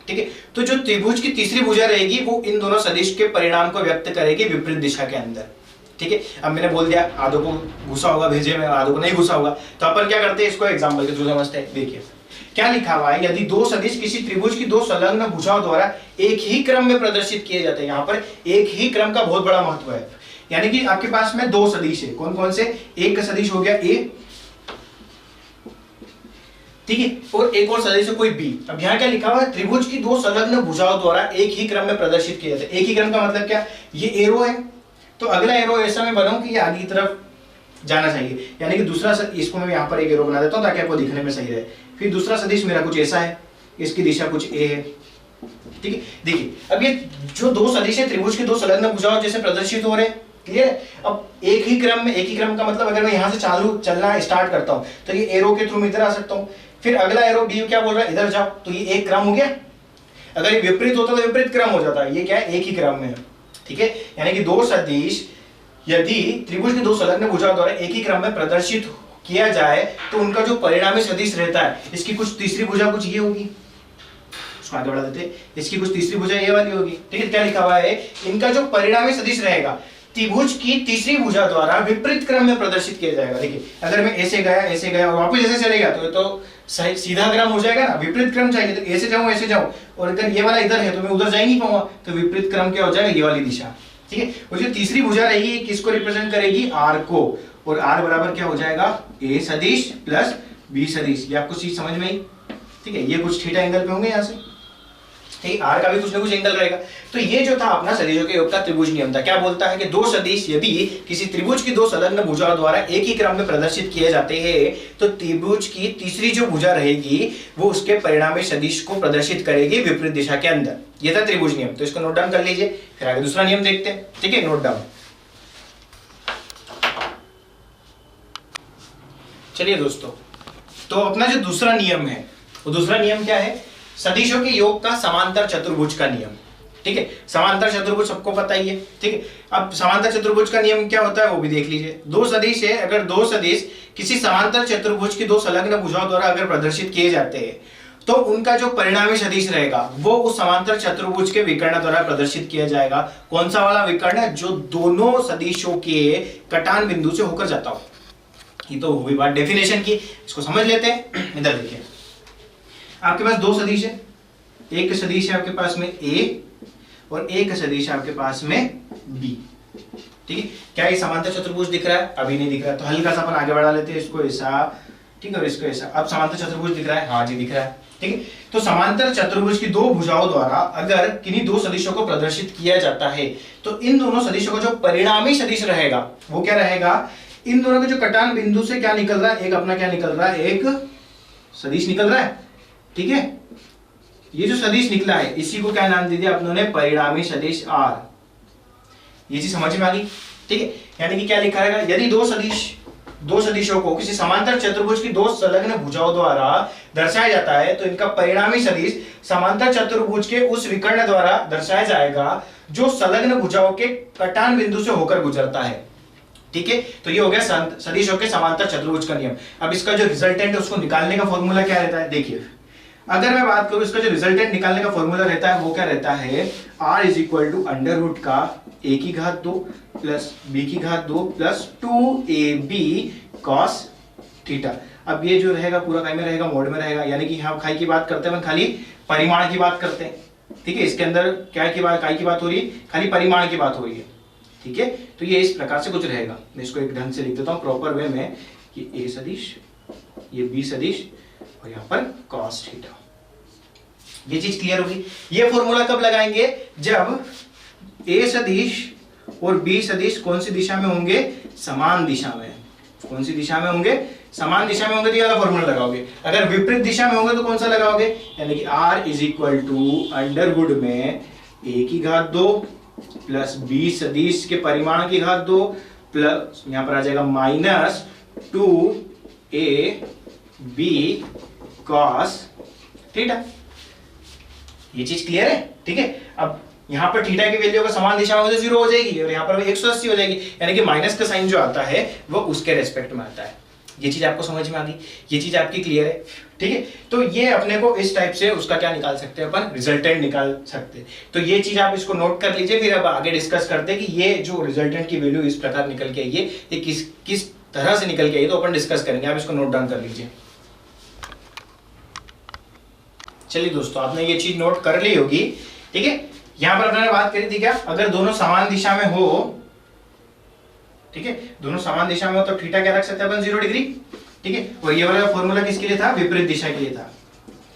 ठीक है, तो जो त्रिभुज की तीसरी भुजा रहेगी वो इन दोनों सदिश के परिणाम को व्यक्त करेगी विपरीत दिशा के अंदर। ठीक है, अब मैंने बोल दिया आधों को घुसा होगा भेजे में, आधों को नहीं घुसा होगा, तो अपन क्या करते हैं, इसको एग्जांपल के थ्रू समझते हैं। देखिए क्या लिखा हुआ है, यदि 2 सदिश किसी त्रिभुज की 2 संलग्न भुजाओं द्वारा एक ही क्रम में प्रदर्शित किए जाते हैं। यहाँ पर एक ही क्रम का बहुत बड़ा महत्व है, यानी कि आपके पास में 2 सदिश है, कौन कौन से, एक सदिश हो गया ए, ठीक है, और एक और सदिश है कोई बी। अब यहाँ क्या लिखा हुआ है, त्रिभुज की 2 संलग्न भुजाओं द्वारा एक ही क्रम में प्रदर्शित किए जाते हैं। एक ही क्रम का मतलब क्या, ये एरो है तो अगला एरो ऐसा मैं बनाऊं कि ये आगे की तरफ जाना चाहिए, यानी कि दूसरा इसको मैं यहाँ पर एक एरो बना देता हूँ ताकि आपको दिखने में सही रहे। फिर दूसरा सदिश मेरा कुछ ऐसा है, इसकी दिशा कुछ ए है। ठीक है, देखिए अब ये जो 2 सदिश है त्रिभुज की 2 संलग्न भुजाओं जैसे प्रदर्शित हो रहे हैं, क्लियर। अब एक ही क्रम का मतलब अगर मैं यहाँ से चलना स्टार्ट करता हूँ तो ये एरो के थ्रू इधर आ सकता हूँ, फिर अगला एरो बी क्या बोल रहा है, इधर जाओ, तो ये एक क्रम हो गया। अगर ये विपरीत होता तो विपरीत क्रम हो जाता है, ये क्या है, एक ही क्रम में है। ठीक है, यानी कि 2 सदिश यदि त्रिभुज की 2 संलग्न भुजाओं द्वारा एक ही क्रम में प्रदर्शित किया जाए तो उनका जो परिणामी सदिश रहता है, इसकी कुछ तीसरी भुजा कुछ ये होगी, उसको आगे बढ़ा देते, इसकी कुछ तीसरी भुजा ये वाली होगी। ठीक है, क्या लिखा हुआ है, इनका जो परिणामी सदिश रहेगा त्रिभुज की तीसरी भुजा द्वारा विपरीत क्रम में प्रदर्शित किया जाएगा। देखिए अगर मैं ऐसे गया और वापस ऐसे चलेगा तो सीधा क्रम हो जाएगा ना, विपरीत क्रम चाहिए तो ऐसे जाऊं, और अगर ये वाला इधर है तो मैं उधर जा ही नहीं पाऊंगा, तो विपरीत क्रम क्या हो जाएगा, ये वाली दिशा। ठीक है, और जो तीसरी भुजा रहेगी किसको रिप्रेजेंट करेगी, आर को, और आर बराबर क्या हो जाएगा, ए सदिश प्लस बी सदिश। ये आपको चीज समझ में आई। ठीक है, ये कुछ थीटा एंगल पे होंगे यहाँ से, ठीक है, आर का भी कुछ ना कुछ एंगल रहेगा। तो ये जो था अपना सदिशों के योग का त्रिभुज नियम था। क्या बोलता है कि 2 सदिश यदि किसी त्रिभुज की 2 संलग्न भुजाओं द्वारा एक ही क्रम में प्रदर्शित किए जाते हैं तो त्रिभुज की तीसरी जो भुजा रहेगी वो उसके परिणामी सदिश को प्रदर्शित करेगी विपरीत दिशा के अंदर। ये था त्रिभुज नियम, तो इसको नोट डाउन कर लीजिए, फिर आगे दूसरा नियम देखते हैं। ठीक है, नोट डाउन। चलिए दोस्तों, तो अपना जो दूसरा नियम है वो दूसरा नियम क्या है, सदिशों के योग का समांतर चतुर्भुज का नियम। ठीक है, समांतर चतुर्भुज सबको पता ही है। ठीक है, अब समांतर चतुर्भुज का नियम क्या होता है वो भी देख लीजिए। 2 सदिश है, अगर 2 सदिश किसी समांतर चतुर्भुज की 2 संलग्न भुजाओं द्वारा अगर प्रदर्शित किए जाते हैं तो उनका जो परिणामी सदिश रहेगा वो उस समांतर चतुर्भुज के विकर्ण द्वारा प्रदर्शित किया जाएगा। कौन सा वाला विकर्ण, जो दोनों सदिशों के कटान बिंदु से होकर जाता हो। ये तो हुई बात डेफिनेशन की, इसको समझ लेते हैं। इधर देखिए आपके पास 2 सदिश है, एक सदिश है आपके पास में ए और एक सदिश है आपके पास में बी। ठीक है, क्या ये समांतर चतुर्भुज दिख रहा है, अभी नहीं दिख रहा है, तो हल्का सा अपन आगे बढ़ा लेते हैं, इसको ऐसा, ठीक है, और इसको ऐसा। अब समांतर चतुर्भुज दिख रहा है, हाँ जी दिख रहा है। ठीक है, तो समांतर चतुर्भुज की 2 भुजाओं द्वारा अगर किन्हीं 2 सदिशों को प्रदर्शित किया जाता है तो इन दोनों सदिशों का जो परिणामी सदिश रहेगा वो क्या रहेगा, इन दोनों के जो कटान बिंदु से क्या निकल रहा है, एक अपना क्या निकल रहा है, एक सदिश निकल रहा है। ठीक है, ये जो सदिश निकला है इसी को क्या नाम दे दिया अपनों ने, परिणामी सदिश आर। ये चीज समझ में आ गई। ठीक है, यानी कि क्या लिखा है, यदि 2 सदिशों को किसी समांतर चतुर्भुज की 2 संलग्न भुजाओं द्वारा दर्शाया जाता है तो इनका परिणामी सदिश समांतर चतुर्भुज के उस विकर्ण द्वारा दर्शाया जाएगा जो संलग्न भुजाओं के कटान बिंदु से होकर गुजरता है। ठीक है, तो ये हो गया सदिशों के समांतर चतुर्भुज का नियम। अब इसका जो रिजल्टेंट है उसको निकालने का फॉर्मूला क्या रहता है, देखिए अगर मैं बात करूं इसका जो रिजल्टेंट निकालने का फॉर्मूला रहता है वो क्या रहता है, r is equal to under root का a की घात 2 प्लस b की घात 2 प्लस 2ab cos थीटा। अब ये जो रहेगा पूरा काय में रहेगा, मोड में रहेगा, यानी कि हम खाई की बात करते हैं, खाली परिमाण की बात करते हैं। ठीक है, इसके अंदर क्या की बात, काय की बात हो रही है, खाली परिमाण की बात हो रही है। ठीक है, तो ये इस प्रकार से कुछ रहेगा। मैं इसको एक ढंग से लिख देता हूँ प्रॉपर वे में, कि a सदिश, ये b सदिश और यहाँ पर cos थीटा। ये चीज क्लियर होगी। ये फॉर्मूला कब लगाएंगे, जब a सदिश और b सदिश कौन सी दिशा में होंगे, समान दिशा में। कौन सी दिशा में होंगे, समान दिशा में होंगे तो ये वाला फॉर्मूला लगाओगे, अगर विपरीत दिशा में होंगे तो कौन सा लगाओगे, यानी कि r is equal to under root में a की घात 2 प्लस b सदिश के परिमाण की घात 2 प्लस यहां पर आ जाएगा माइनस 2ab cos थीटा। ये चीज क्लियर है, ठीक है। अब यहाँ पर थीटा की वैल्यू अगर समान दिशा में हो तो 0 हो जाएगी और यहाँ पर 180 हो जाएगी, यानी कि माइनस का साइन जो आता है वो उसके रेस्पेक्ट में आता है। ये चीज आपको समझ में आ गई, ये चीज आपकी क्लियर है, ठीक है। तो ये अपने को इस टाइप से उसका क्या निकाल सकते हैं अपन, रिजल्टेंट निकाल सकते हैं। तो ये चीज आप इसको नोट कर लीजिए, फिर अब आगे डिस्कस करते हैं कि ये जो रिजल्टेंट की वैल्यू इस प्रकार निकल के आई है ये किस तरह से निकल के आई, तो अपन डिस्कस करेंगे। आप इसको नोट डाउन कर लीजिए। चलिए दोस्तों, आपने ये चीज नोट कर ली होगी, ठीक है। यहां पर अपने बात करी थी क्या, अगर दोनों समान दिशा में हो, ठीक है, दोनों समान दिशा में हो तो थीटा क्या रख सकते हैं अपन, 0 डिग्री, ठीक है। और ये वाला फॉर्मूला किसके लिए था, विपरीत दिशा के लिए था,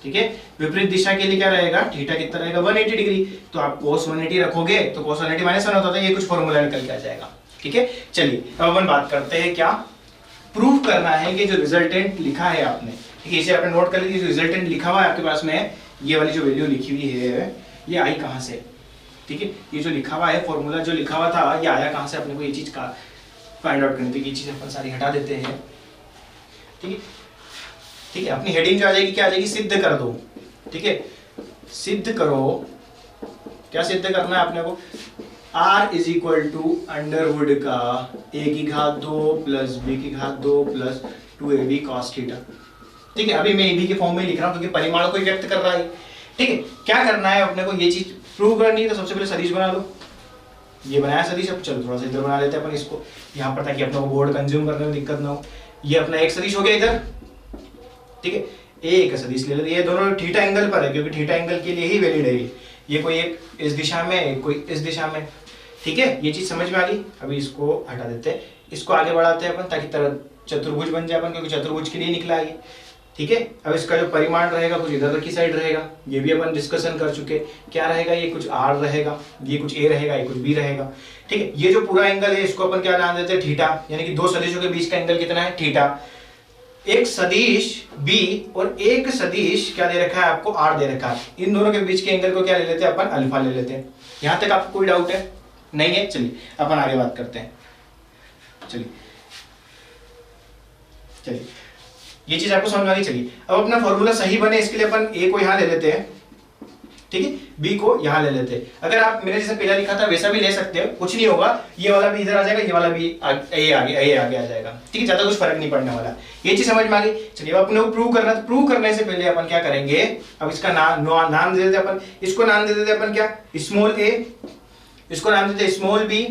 ठीक है। विपरीत दिशा के लिए क्या रहेगा, थीटा कितना रहेगा, 180 डिग्री। तो आप cos 180 रखोगे तो cos 180 -1 होता था, ये कुछ फॉर्मूला निकल के आ जाएगा, ठीक है। चलिए अब अपन बात करते हैं, क्या प्रूव करना है कि जो रिजल्टेंट लिखा है आपने, ठीक है, इसे आपने नोट कर लीजिए। जो रिजल्टेंट लिखा हुआ है आपके पास में, ये वाली जो वैल्यू लिखी हुई है ये आई कहां से, ठीक है। ये जो लिखा हुआ है फॉर्मूला जो लिखा हुआ था ये आया कहां से, अपने को ये चीज का फाइंड आउट करनी थी। ये चीज अपन सारी हटा देते हैं, ठीक है, ठीक है। अपनी हेडिंग जो आ जाएगी क्या आ जाएगी, सिद्ध कर दो, ठीक है। सिद्ध करो, क्या सिद्ध करना है अपने को, r is equal to under root का a की घात 2 प्लस b की घात 2 प्लस 2ab cos थीटा, ठीक है। अभी मैं ab के फॉर्म में लिख रहा हूं क्योंकि परिमाण को व्यक्त कर रहा है, ठीक है। क्या करना है अपने को, ये चीज प्रूव करनी है, तो सबसे पहले सदिश बना लो। ये बनाया सदिश, अब चलो थोड़ा सा इधर बना लेते हैं अपन इसको यहाँ पर, ताकि अपने को बोर्ड कंज्यूम करने में दिक्कत ना हो। ये अपना एक सदिश हो गया इधर, ठीक है। एक सदिश ले लेते, ये दोनों थीटा एंगल पर है क्योंकि थीटा एंगल के लिए ही वैलिड है ये कोई एक इस दिशा में, एक कोई इस दिशा में, ठीक है। ये चीज समझ में आ गई। अभी इसको हटा देते हैं, इसको आगे बढ़ाते हैं अपन ताकि चतुर्भुज बन जाए अपन, क्योंकि चतुर्भुज के लिए निकला है, ठीक है। अब इसका जो परिमाण रहेगा कुछ इधर की साइड रहेगा, ये भी अपन डिस्कशन कर चुके। क्या रहेगा, ये कुछ r रहेगा, ये कुछ a रहेगा, ये कुछ b रहेगा, ठीक है। ये जो पूरा एंगल है इसको अपन क्या नाम देते हैं, थीटा, यानी कि दो सदिशों के बीच का एंगल कितना है, थीटा। एक सदिश b और एक सदिश क्या दे रखा है आपको, r दे रखा है। इन दोनों के बीच के एंगल को क्या ले लेते हैं अपन, अल्फा ले लेते हैं। यहां तक आपको कोई डाउट है, नहीं है। चलिए अपन आगे बात करते हैं। चलिए ये चीज आपको समझ में आ गई। चलिए अब अपना फॉर्मूला सही बने इसके लिए अपन a को यहां ले लेते हैं, ठीक है, b को यहां ले लेते हैं। अगर आप मैंने जैसे पहला लिखा था वैसा भी ले सकते हो, कुछ नहीं होगा। ये वाला भी इधर आ जाएगा, ये वाला भी आगे आ जाएगा, ठीक है। ज्यादा कुछ फर्क नहीं पड़ने वाला। ये चीज समझ में आ गई। चलिए अब अपने को प्रूव करना, तो प्रूव करने से पहले अपन क्या करेंगे, अब इसका नाम दे देते अपन, इसको नाम दे देते अपन क्या, स्मॉल a, इसको नाम देते स्मॉल b,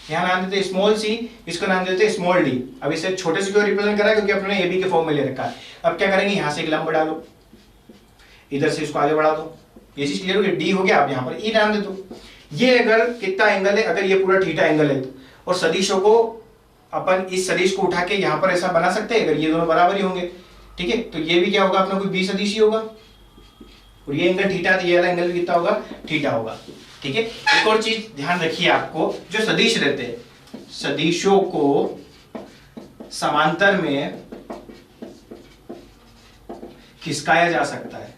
यहाँ नाम देते स्मॉल सी, इसको नाम देते स्मॉल डी। अब इसे छोटे से क्यों रिप्रेजेंट करा है, क्योंकि अपने ए बी के फॉर्म में ले रखा है। अब क्या करेंगे, यहाँ से एक लंब डालो, इधर से इसको आगे बढ़ा दो, ये चीज क्लियर हो गई। डी हो गया, आप यहाँ पर ई नाम दे दो। ये अगर कितना एंगल है, अगर ये पूरा थीटा एंगल है तो, और सदिशों को अपन इस सदिश को उठा के यहाँ पर ऐसा बना सकते हैं, अगर ये दोनों बराबर ही होंगे, ठीक है। तो ये भी क्या होगा अपना कोई बी सदिश ही होगा, और ये एंगल थीटा, तो ये वाला एंगल कितना होगा, थीटा होगा, ठीक है। एक और चीज ध्यान रखिए आपको, जो सदिश रहते हैं, सदिशों को समांतर में खिसकाया जा सकता है,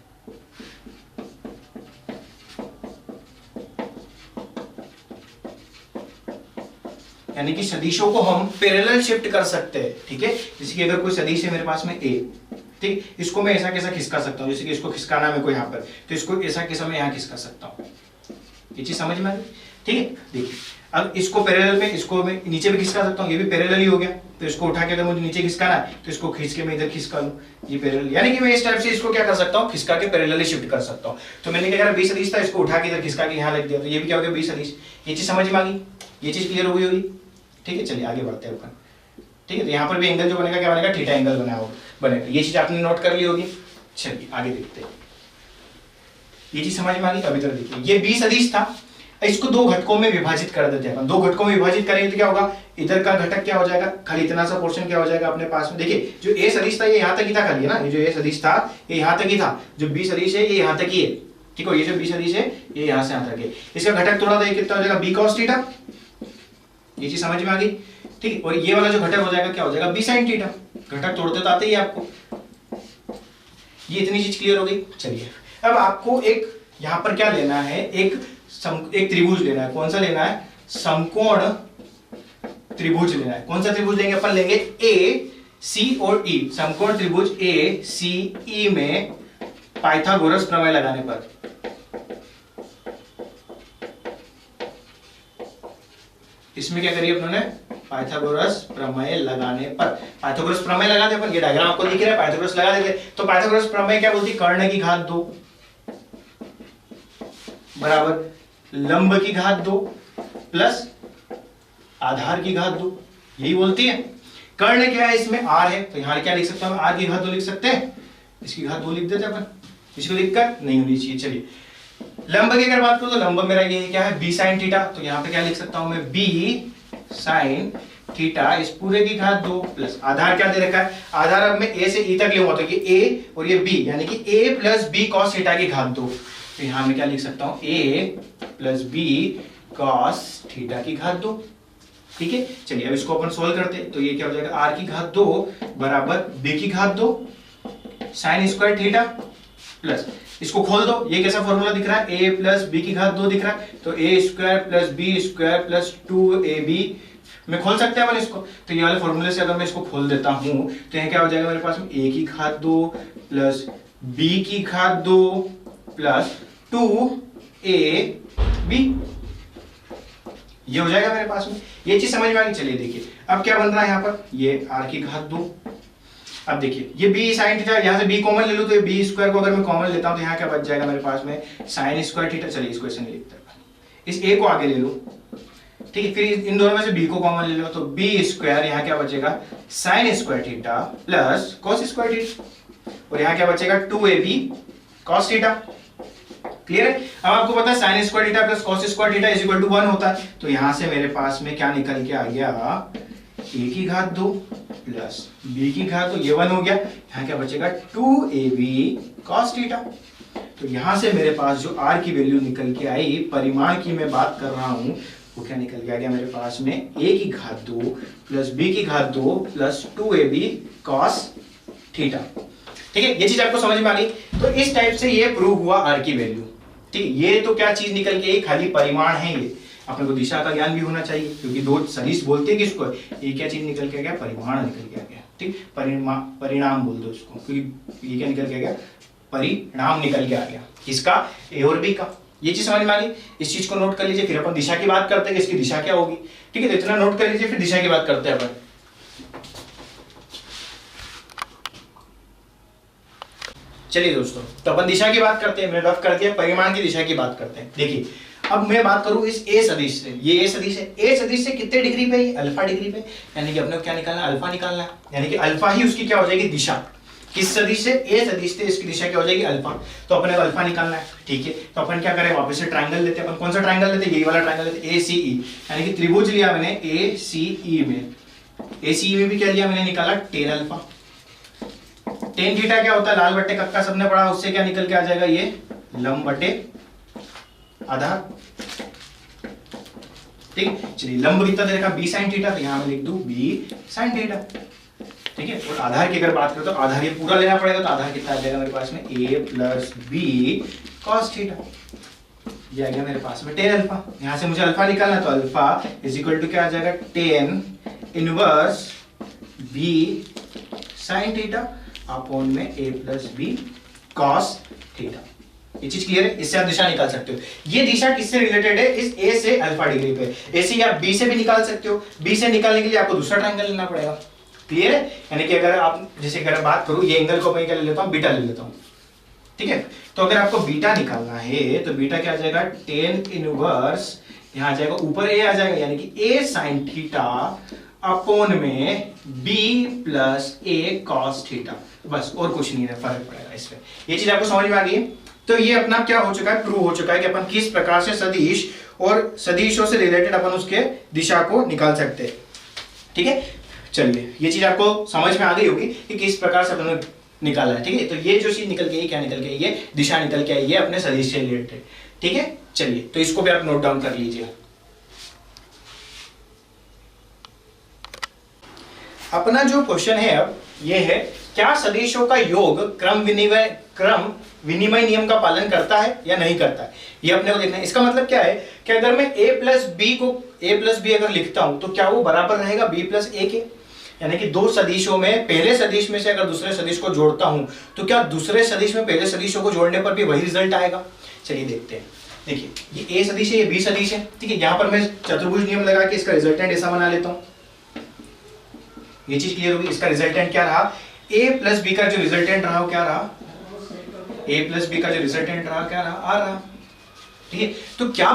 यानी कि सदिशों को हम पैरेलल शिफ्ट कर सकते हैं, ठीक है। जैसे कि अगर कोई सदिश है मेरे पास में a, ठीक, इसको मैं ऐसा कैसा खिसका सकता हूं, जैसे कि इसको खिसकाना मेरे को यहाँ पर, तो इसको ऐसा कैसा मैं यहाँ खिसका सकता हूँ। ये चीज समझ में आ गई, ठीक है। देखिए अब इसको पैरेलल में, इसको मैं नीचे भी खिसका सकता हूँ, ये भी पैरेलल ही हो गया। तो इसको उठा के अगर मुझे नीचे खिसकाना है तो इसको खींच के मैं इधर खिसका लूं, ये पैरेलल, यानी कि मैं इस टाइप से इसको क्या कर सकता हूँ, खिसका के पैरेलली शिफ्ट कर सकता हूँ। तो मैंने क्या करा, बी सदिश था, इसको उठा के इधर खिसका के यहाँ लग दिया, तो ये भी क्या हो गया, बी सदिश। ये चीज समझ में आ गई, ये चीज क्लियर हो गई होगी, ठीक है। चलिए आगे बढ़ते हैं अपन, ठीक है। तो यहाँ पर भी एंगल जो बनेगा क्या बनेगा, थीटा एंगल बनेगा। ये चीज आपने नोट कर ली होगी। चलिए आगे देखते हैं, ये चीज समझ में आ गई। अभी तक देखिए ये बी सदिश था, इसको दो घटकों में विभाजित कर देते हैं अपन। दो घटकों में विभाजित करेंगे तो क्या होगा, इधर का घटक क्या हो जाएगा, खाली इतना सा पोर्शन क्या हो जाएगा अपने पास में। देखिए जो ए सदिश था ये यहाँ तक ही था, खाली है ना, ये जो ए सदिश था ये यहाँ तक ही था, जो बी सदिश है ये यहाँ तक ही है, ठीक है। ये जो बी सदिश है ये यहाँ से यहाँ तक है, इसका घटक थोड़ा सा कितना हो जाएगा, बी कॉस थीटा। ये चीज समझ में आ गई, ठीक है। और ये वाला जो घटक हो जाएगा क्या हो जाएगा, बी साइन थीटा। घटक तोड़ते तो आते ही आपको। ये इतनी चीज क्लियर हो गई। चलिए अब आपको एक यहां पर क्या लेना है, एक त्रिभुज लेना है। कौन सा लेना है? समकोण त्रिभुज लेना है। कौन सा त्रिभुज लेंगे? अपन लेंगे ए सी और ई। समकोण त्रिभुज ए सी ई में पाइथागोरस प्रमेय लगाने पर, इसमें क्या करिए अपनों ने? पाइथागोरस प्रमेय लगाने पर। पाइथागोरस प्रमेय लगा दे अपन। ये डायग्राम आपको दिख रहा है, पाइथागोरस लगा देते। तो पाइथागोरस प्रमेय क्या बोलती? कर्ण की घात 2 बराबर लंब की घात 2 प्लस आधार की घात 2, यही बोलती है। कर्ण क्या है? इसमें आर है, तो यहां क्या लिख सकता हूं? आर की घात 2 लिख सकते हैं। इसकी घात 2 लिख देते अपन, इसको दिक्कत नहीं होनी चाहिए। चलिए लंब की अगर बात करूं तो लंब मेरा ये क्या है? B sine theta. तो यहां पे क्या लिख सकता हूं मैं? बी साइन थीटा इस पूरे की घात 2 प्लस आधार क्या दे रखा है? आधार अब मैं ए से ई तक लूंगा तो ये ए और ये बी, यानी कि ए प्लस बी कॉस थीटा की घात 2। तो यहां मैं क्या लिख सकता हूं? ए प्लस बी कॉस थीटा की घात 2। ठीक है, चलिए अब इसको अपन सोल्व करते हैं। तो ये क्या हो जाएगा? आर की घात 2 बराबर बी की घात 2 साइन स्क्वायर थीटा प्लस, इसको खोल दो। ये कैसा फॉर्मूला दिख रहा है? ए प्लस बी की घात 2 दिख रहा है, तो a square plus b square plus 2ab में खोल सकते हैं अपन इसको। तो ये वाले फॉर्मूले से अगर मैं इसको खोल देता हूं तो यहाँ क्या हो जाएगा मेरे पास में? ए की घात 2 प्लस बी की घात 2 प्लस 2ab, ये हो जाएगा मेरे पास में। ये चीज समझ में आ गई। चलिए देखिए अब क्या बन रहा है यहाँ पर? ये आर की घात 2। अब देखिए ये बी साइन थीटा, यहां से बी कॉमन ले लो तो ये बी स्क्वायर को अगर मैं कॉमन लेता हूं तो यहाँ क्या बच जाएगा मेरे पास में? Sign square theta. चलिए इसको ऐसे नहीं लिखते, इस ए को आगे ले लो। ठीक है, फिर इन दोनों में से बी को कॉमन ले लो तो बी स्क्वायर, यहाँ क्या बचेगा? Sign square theta plus cos square theta, और यहाँ क्या बचेगा? 2ab cos theta. क्लियर है? अब आपको पता है sine square theta plus cos square theta is equal to 1 होता है। तो यहां से मेरे पास में क्या निकल के आ गया? ए की घात 2 प्लस बी की घात 2, ये 1 हो गया। यहाँ क्या बचेगा? 2ab cos theta. तो यहां से मेरे पास जो r की वैल्यू निकल के आई, परिमाण की मैं बात कर रहा हूं, वो क्या निकल के आ गया मेरे पास में? a की घात 2 प्लस b की घात 2 प्लस 2ab cos थीटा। ठीक है, ये चीज आपको समझ में आ गई। तो इस टाइप से ये प्रूव हुआ r की वैल्यू। ठीक है, ये तो क्या चीज निकल के आई? खाली परिमाण है। ये अपने को दिशा का ज्ञान भी होना चाहिए, क्योंकि दो सदिश बोलते हैं किसको? ये क्या चीज निकल के आ गया? परिमाण निकल के आ गया। ठीक, परिणाम बोल दो उसको, क्योंकि ये क्या निकल के आ गया? परिणाम निकल के आ गया। किसका? ए और बी का। ये चीज समझ में आ गई। इस चीज को नोट कर लीजिए, फिर अपन दिशा की बात करते हैं कि इसकी दिशा क्या होगी। ठीक है, तो इतना नोट कर लीजिए, फिर दिशा की बात करते हैं अपन। चलिए दोस्तों, तो अपन दिशा की बात करते हैं। मैंने रफ कर दिया, परिमाण की दिशा की बात करते हैं। देखिए अब मैं बात करूं इस ए सदिश से। ये ए सदिश है, ए सदिश से कितने डिग्री पे? अल्फा डिग्री पे, यानी कि अपने को क्या निकालना है? अल्फा निकालना है, यानी कि अल्फा ही उसकी क्या हो जाएगी? दिशा। किस सदिश से? ए सदिश से इसकी दिशा क्या हो जाएगी? अल्फा। तो अपने को अल्फा निकालना है। ठीक है, तो अपन क्या करें? वापस से ट्रायंगल लेते हैं। अपन कौन सा ट्रायंगल लेते हैं? यही वाला ट्रायंगल लेते हैं, ए सी ई, यानी कि त्रिभुज लिया मैंने ए सी ई में। ए सी ई में भी क्या लिया मैंने? निकाला टेन अल्फा। टेन थीटा क्या होता है? लाल बट्टे कक्का सबने पढ़ा, उससे क्या निकल के आ जाएगा? ये लंब बटे आधार। ठीक, चलिए लंब कितना दे रखा? बी साइन थीटा, तो यहां मैं लिख दूं बी साइन थीटा। ठीक है, और आधार की अगर बात करें तो आधार ये पूरा लेना पड़ेगा, तो आधार कितना आ जाएगा मेरे पास में? a plus b cos theta. ये आ गया मेरे पास में टेन अल्फा। यहां से मुझे अल्फा निकालना, तो अल्फा इज इक्वल टू क्या आ जाएगा? Tan inverse b sine theta upon में a plus b cos theta. ये चीज क्लियर है? इससे आप दिशा निकाल सकते हो। ये दिशा किससे रिलेटेड है? इस ए से अल्फा डिग्री पे। ए से या बी से भी निकाल सकते हो। बी से निकालने के लिए आपको दूसरा ट्रायंगल लेना पड़ेगा। क्लियर है? यानी कि अगर आप जैसे अगर बात करूं, ये एंगल को मैं क्या ले लेता हूं? बीटा ले लेता हूं। ठीक है, तो अगर आपको बीटा निकालना है तो बीटा क्या आ जाएगा? टेन इनवर्स, यहां आ जाएगा ऊपर ए आ जाएगा, यानी कि ए साइन थीटा अपॉन में बी प्लस ए कॉस थीटा। बस, और कुछ नहीं है, फर्क पड़ेगा इसमें। ये चीज आपको समझ में आ गई। तो ये अपना क्या हो चुका है? प्रूव हो चुका है कि अपन किस प्रकार से सदिश और सदिशों से रिलेटेड अपन उसके दिशा को निकाल सकते हैं। ठीक है, चलिए ये चीज आपको समझ में आ गई होगी कि किस प्रकार से अपन निकाला है। ठीक है, तो ये जो चीज निकल के आई, क्या निकल के आई? ये दिशा निकल के आई है अपने सदिश से रिलेटेड। ठीक है, चलिए तो इसको भी आप नोट डाउन कर लीजिए। अपना जो क्वेश्चन है अब ये है, क्या सदिशों का योग क्रम विनिमय नियम का पालन करता है या नहीं करता है, ये अपने को देखना है। इसका मतलब क्या है कि अगर मैं a प्लस बी अगर लिखता हूं तो क्या वो बराबर रहेगा b प्लस ए के, यानी कि दो सदिशों में पहले सदिश में से अगर दूसरे सदिश को जोड़ता हूं तो क्या दूसरे सदिश में पहले सदिशों को जोड़ने पर भी वही रिजल्ट आएगा। चलिए देखते हैं। देखिए ये a सदिश है, ये b सदिश है, ठीक है। यहां पर मैं चतुर्भुज नियम लगा के इसका रिजल्टेंट ऐसा बना लेता हूं, ये चीज क्लियर होगी। इसका रिजल्टेंट क्या रहा, a प्लस बी का जो रिजल्टेंट रहा वो क्या रहा, a प्लस बी का जो रिजल्टेंट रहा क्या रहा, आर रहा, ठीक है। तो क्या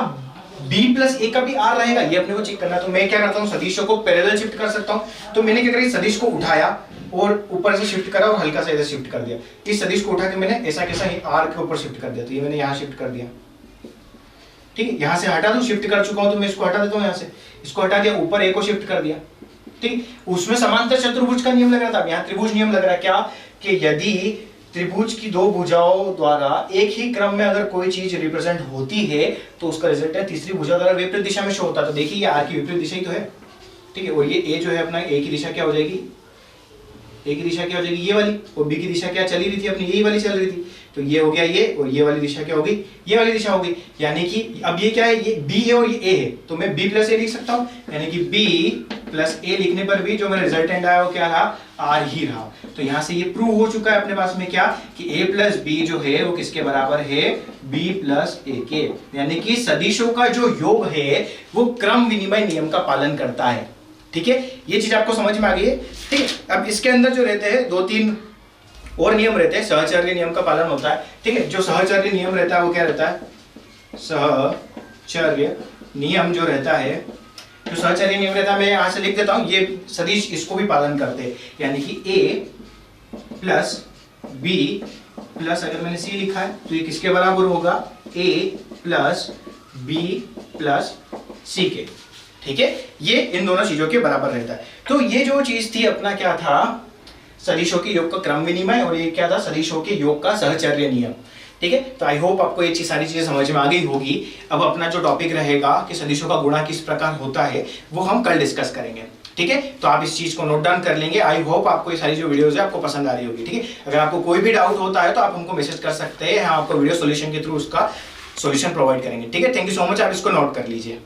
b प्लस ए का भी आर रहेगा, ये अपने को चेक करना। तो मैं क्या करता हूँ, सदिशों को पैरेलल शिफ्ट कर सकता हूँ। तो मैंने क्या करा, सदिश को उठाया और ऊपर से शिफ्ट करा और हल्का सा इधर शिफ्ट कर दिया। इस सदिश को उठा के मैंने ऐसा कैसा आर के ऊपर शिफ्ट कर दिया, तो ये मैंने यहाँ शिफ्ट कर दिया, ठीक है। यहाँ से हटा दूं, शिफ्ट कर चुका हूँ तो मैं इसको हटा देता हूँ, यहाँ से इसको हटा दिया, ऊपर ए को शिफ्ट कर दिया, ठीक। उसमें समांतर चतुर्भुज का नियम लग रहा था, यहाँ त्रिभुज नियम लग रहा है। क्या कि यदि त्रिभुज की दो भुजाओं द्वारा एक ही क्रम में अगर कोई चीज रिप्रेजेंट होती है तो उसका रिजल्ट है तीसरी भुजा द्वारा विपरीत दिशा में शो होता है। तो देखिए ये आर की विपरीत दिशा ही तो है, ठीक है। और ये ए जो है अपना, ए की दिशा क्या हो जाएगी, ए की दिशा क्या हो जाएगी ये वाली, और बी की दिशा क्या चली रही थी अपनी, यही वाली चल रही थी। तो ये हो गया ये, और ये वाली दिशा क्या होगी, ये वाली दिशा होगी। यानी कि अब ये क्या है, ये बी है और ये ए है, तो मैं बी प्लस ए लिख सकता हूँ। यानी कि बी प्लस ए लिखने पर भी जो मेरा रिजल्टेंट आया वो क्या रहा, आर ही रहा। तो यहां से ये प्रूव हो चुका है अपने पास में क्या, कि a प्लस बी जो है वो किसके बराबर है, b प्लस ए के। यानी कि सदिशों का जो योग है वो क्रम विनिमय नियम का पालन करता है, ठीक है। ये चीज आपको समझ में आ गई है, ठीक है। अब इसके अंदर जो रहते हैं दो तीन और नियम रहते हैं, सहचर्य नियम का पालन होता है, ठीक है। जो सहचर्य नियम रहता है वो क्या रहता है, सहचर्य नियम जो रहता है, जो सहचर्य नियम रहता है, मैं यहां से लिख देता हूं, ये सदिश इसको भी पालन करते हैं। यानी कि a प्लस बी प्लस, अगर मैंने c लिखा है तो ये किसके बराबर होगा, a प्लस बी प्लस सी के, ठीक है। ये इन दोनों चीजों के बराबर रहता है। तो ये जो चीज थी अपना क्या था, सदिशों के योग का क्रम विनिमय, और ये क्या था, सदिशों के योग का सहचर्य नियम, ठीक है। तो आई होप आपको ये सारी चीजें समझ में आ गई होगी। अब अपना जो टॉपिक रहेगा कि सदिशों का गुणा किस प्रकार होता है वो हम कल डिस्कस करेंगे, ठीक है। तो आप इस चीज को नोट डाउन कर लेंगे। आई होप आपको ये सारी जो वीडियोस है आपको पसंद आ रही होगी, ठीक है। अगर आपको कोई भी डाउट होता है तो आप हमको मैसेज कर सकते हैं, हम आपको वीडियो सॉल्यूशन के थ्रू उसका सॉल्यूशन प्रोवाइड करेंगे, ठीक है। थैंक यू सो मच, आप इसको नोट कर लीजिए।